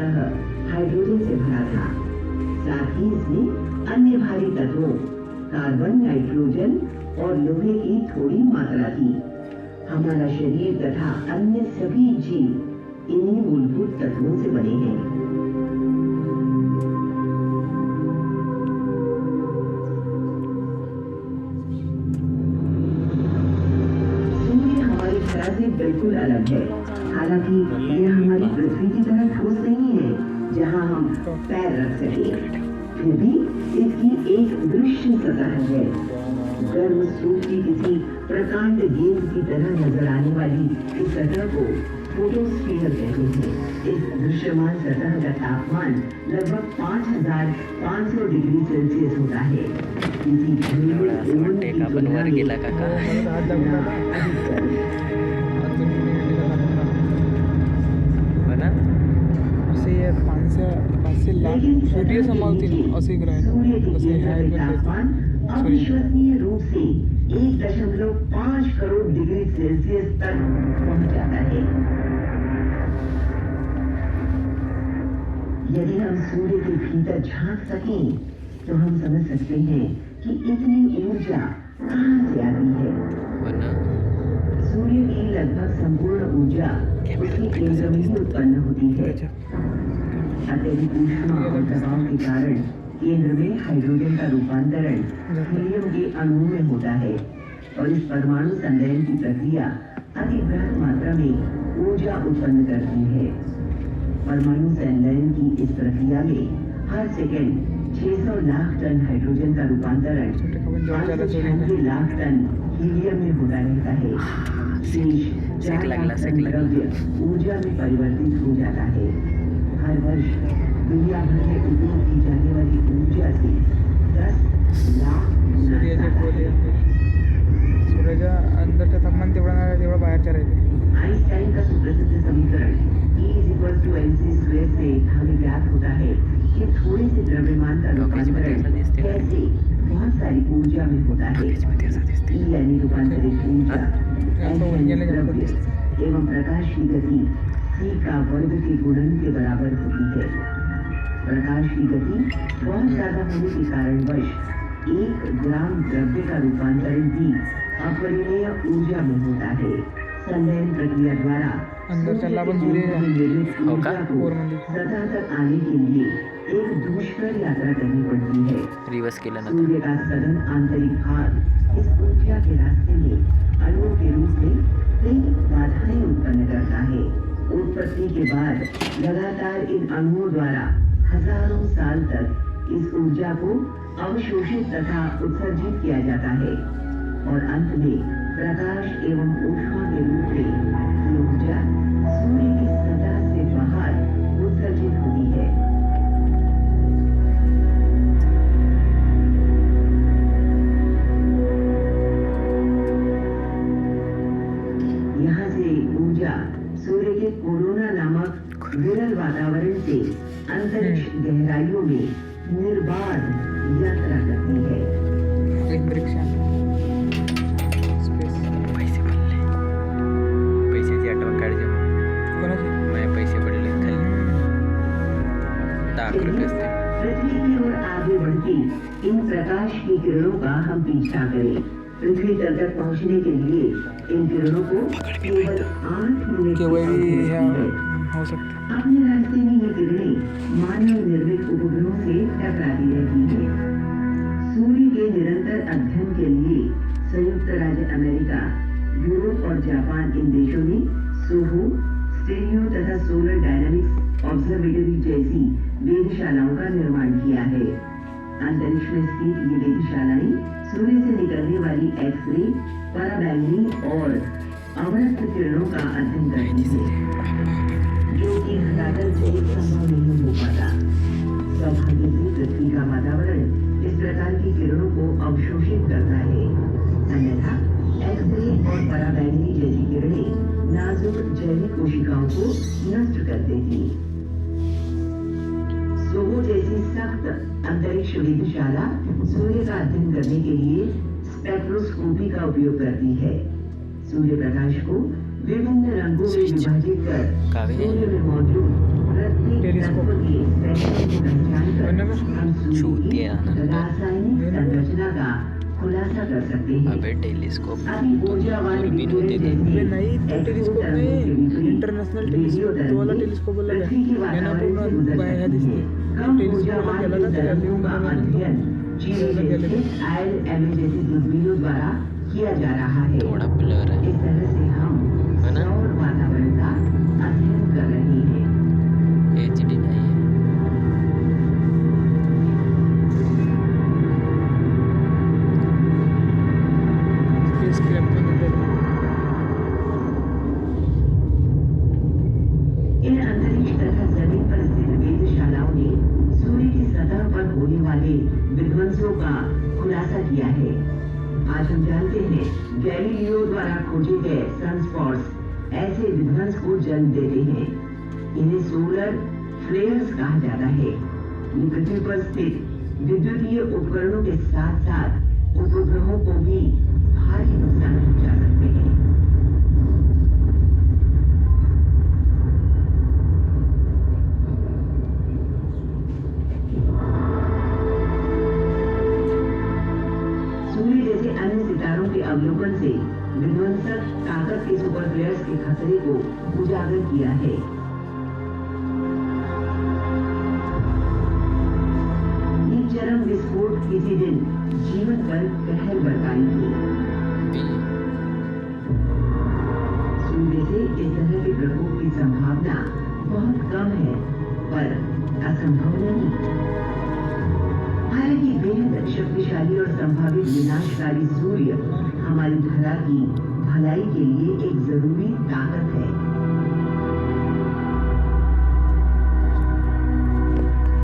सतह हाइड्रोजन से भरा था। साथ ही इसमें अन्य भारी तत्वों कार्बन, नाइट्रोजन और लोहे की थोड़ी मात्रा थी। हमारा शरीर तथा अन्य सभी जीव इन्हीं मूलभूत तत्वों से बने हैं। से बिल्कुल अलग है। हालांकि यह हमारी पृथ्वी की तरह ठोस नहीं है जहां हम पैर रख सकें, फिर भी इसकी एक दृश्य सतह है। गर्म सूप की किसी प्रकांड गेंद की तरह नजर आने वाली इस सतह को फोटोस्फीयर कहते हैं। इस दृश्यमान सतह का तापमान लगभग 5500 डिग्री सेल्सियस होता है। किसी घरेलू ओवन की तुलना में सूर्य समावती असे ग्रह अविश्वसनीय रूप से 1.5 करोड़ डिग्री सेल्सियस तक पहुंच जाता है। यदि हम सूर्य के भीतर झांक सकें तो हम समझ सकते हैं कि इतनी ऊर्जा कहां से आती है। सूर्य की लगभग संपूर्ण ऊर्जा उसके केंद्र में ही उत्पन्न होती है। अत्यधिक ऊष्मा और दबाव के कारण केंद्र में हाइड्रोजन का रूपांतरण हीलियम के अणुओं में होता है और इस परमाणु संलयन की प्रक्रिया अति बृहत मात्रा में ऊर्जा उत्पन्न करती है। परमाणु संलयन की इस प्रक्रिया में हर सेकंड 600 लाख टन हाइड्रोजन का रूपांतरण 596 लाख टन हीलियम में होता रहता है। शेष 4 लाख टन द्रव्य ऊर्जा में परिवर्तित हो जाता है। हर वर्ष दुनिया भर में उपयोग की जाने वाली ऊर्जा से 10 लाख सूर्याच्या अंदरचं तापमान तेवढं बाहेरच्या राहते। आइंस्टाइन का सुप्रसिद्ध समीकरण E=mc² से हमें ज्ञात होता है कि थोड़े से द्रव्यमान का रूपांतरण कैसे बहुत सारी ऊर्जा में होता है। E यानी रूपांतरित ऊर्जा, M यानी द्रव्य एवं प्रकाश की गति c का वर्ग के गुणन के बराबर होती है। प्रकाश की गति बहुत ज्यादा होने के कारणवश 1 ग्राम द्रव्य का रूपांतरण भी अपरिमेय ऊर्जा में होता है। संलयन प्रक्रिया द्वारा निर्मित ऊर्जा को सतह तक आने के लिए एक दुष्कर यात्रा करनी पड़ती है। सूर्य का सघन आंतरिक भाग इस ऊर्जा के रास्ते में अणुओं के रूप में कई बाधाएं उत्पन्न करता है। उत्पत्ति के बाद लगातार इन अणुओं द्वारा हजारों साल तक इस ऊर्जा को अवशोषित तथा उत्सर्जित किया जाता है और अंत में प्रकाश एवं ऊष्मा के रूप में ये ऊर्जा सूर्य की सतह से बाहर उत्सर्जित होती है। यहाँ से ऊर्जा सूर्य के कोरोना नामक विरल वातावरण से अंतरिक्ष गहराइयों में निर्बाध यात्रा करती है। पैशाची आठवण काढली माझे पैसे पडले खाली 10 रुपये असते। पृथ्वी की ओर आगे बढ़ती इन प्रकाश की किरणों का हम पीछा करें। पृथ्वी तल तक पहुंचने के लिए इन किरणों को केवल 8 मिनट हो सकता है। अपने रास्ते में ये किरणें मानव निर्मित उपग्रहों से टकराती रहती हैं। सूर्य के निरंतर अध्ययन के लिए संयुक्त राज्य अमेरिका, यूरोप और जापान इन देशों ने सोहो, स्टेरियो तथा सोलर डायनामिक्स ऑब्जर्वेटरी जैसी वेधशालाओं का निर्माण किया है। अंतरिक्ष में स्थित ये वेधशालाएं सूर्य से निकलने वाली एक्सरे, पराबैंगनी और अवरक्त किरणों का अध्ययन करती है, जो कि धरातल से संभव नहीं हो पाता। सौभाग्य से पृथ्वी का वातावरण इस प्रकार की किरणों को अवशोषित करता है, अन्यथा एक्सरे और पराबैंगनी जैसी किरणें नाजुक जैविक कोशिकाओं को नष्ट कर देती। सोहो जैसी सख्त अंतरिक्ष वेधशाला सूर्य का अध्ययन करने के लिए स्पेक्ट्रोस्कोपी का उपयोग करती है। सूर्य प्रकाश को विभिन्न रंगों में विभाजित कर सूर्य में मौजूद प्रत्येक हम सूर्य चूतिया की ना। रासायनिक संरचना का खुलासा कर सकते हैं। अबे टेलीस्कोप अभी ऊर्जा वाले दूरबीन होती थी। अबे नहीं तो टेलिस्कोप नहीं, इंटरनेशनल टेलिस्कोप तो वाला टेलिस्कोप बोला पृथ्वी के याना वातावरण से पूर्ण गुजर बाहेर सकती दिसते है। कम ऊर्जा टेलिस्कोप वाले केला ना तरंगों का अध्ययन चीन केला जैसे ILM जैसी दूरबीनों द्वारा किया जा रहा है। थोड़ा ब्लर है इस तरह से हम है ना? सौर वातावरण का अध्ययन कर रहे हैं। HD नहीं है। स्पेस क्राफ्ट में इधर इन अंतरिक्ष तथा जमीन पर स्थित वेधशालाओं ने सूर्य की सतह पर होने वाले विध्वंसों का खुलासा किया है। आज हम जानते हैं गैलीलियो द्वारा खोजे गए सनस्पॉट्स ऐसे विध्वंस को जन्म देते हैं। इन्हें सोलर फ्लेयर्स कहा जाता है। ये पृथ्वी पर स्थित विद्युतीय उपकरणों के साथ साथ उपग्रहों को भी भारी नुकसान पहुंचा सकते हैं। सूर्य जैसे अन्य सितारों के अवलोकन से विध्वंसक ताकत के सुपर फ्लेयर्स के खतरे को उजागर किया है। ये चरम विस्फोट किसी दिन जीवन पर कहर बरपाएंगे। सूर्य से इस तरह के प्रकोप की संभावना बहुत कम है, पर असंभव नहीं। हालांकि बेहद शक्तिशाली और संभावित विनाशकारी सूर्य हमारी धरा की भलाई के लिए एक जरूरी ताकत है।